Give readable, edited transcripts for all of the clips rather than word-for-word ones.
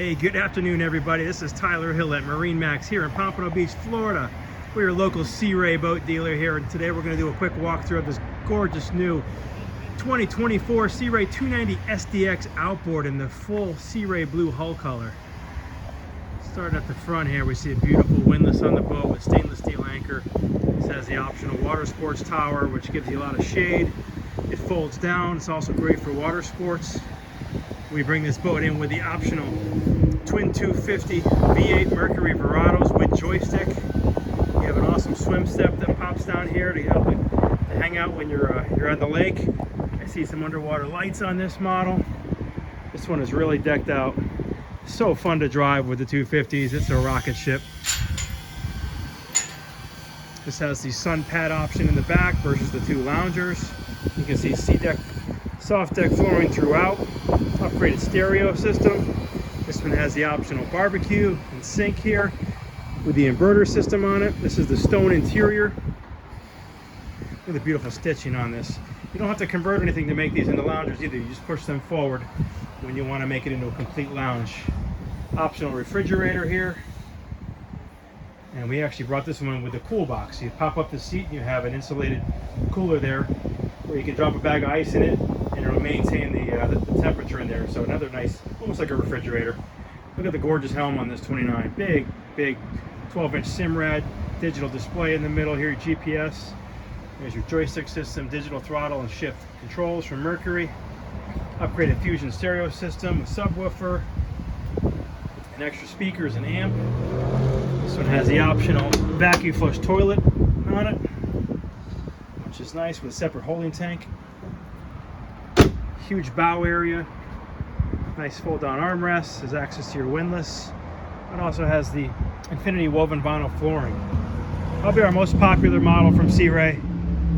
Hey, good afternoon, everybody. This is Tyler Hill at MarineMax here in Pompano Beach, Florida. We're your local Sea Ray boat dealer here, and today we're going to do a quick walkthrough of this gorgeous new 2024 Sea Ray 290 SDX Outboard in the full Sea Ray blue hull color. Starting at the front here, we see a beautiful windlass on the boat with stainless steel anchor. This has the optional water sports tower, which gives you a lot of shade. It folds down. It's also great for water sports. We bring this boat in with the optional twin 250 V8 Mercury Verados with joystick. You have an awesome swim step that pops down here to help you to hang out when you're on the lake. I see some underwater lights on this model. This one is really decked out. So fun to drive with the 250s. It's a rocket ship. This has the sun pad option in the back versus the two loungers. You can see sea deck, soft deck flooring throughout. Upgraded stereo system. This one has the optional barbecue and sink here with the inverter system on it. This is the stone interior. Look at the beautiful stitching on this. You don't have to convert anything to make these into loungers either. You just push them forward when you want to make it into a complete lounge. Optional refrigerator here. And we actually brought this one with the cool box. You pop up the seat and you have an insulated cooler there where you can drop a bag of ice in it and it'll maintain the temperature in there. So another nice, almost like a refrigerator. Look at the gorgeous helm on this 29. Big 12-inch Simrad digital display in the middle here, GPS. There's your joystick system, digital throttle and shift controls from Mercury. Upgraded Fusion stereo system with subwoofer and extra speakers and amp. This one has the optional vacuum flush toilet on it, which is nice with a separate holding tank. Huge bow area, nice fold-down armrest, has access to your windlass. It also has the infinity woven vinyl flooring. Probably our most popular model from Sea Ray.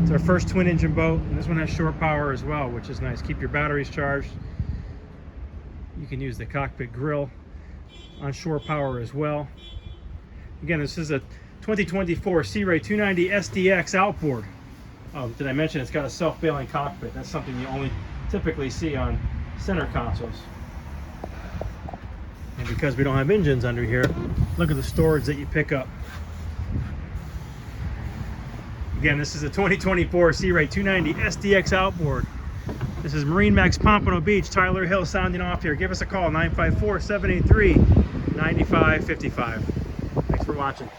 It's our first twin-engine boat, and this one has shore power as well, which is nice. Keep your batteries charged. You can use the cockpit grill on shore power as well. Again, this is a 2024 Sea Ray 290 SDX Outboard. Oh, did I mention it's got a self-bailing cockpit? That's something you only typically see on center consoles. And because we don't have engines under here, look at the storage that you pick up. Again, this is a 2024 Sea Ray 290 SDX Outboard. This is MarineMax Pompano Beach. Tyler Hill sounding off here. Give us a call, 954-783-9555. Thanks for watching.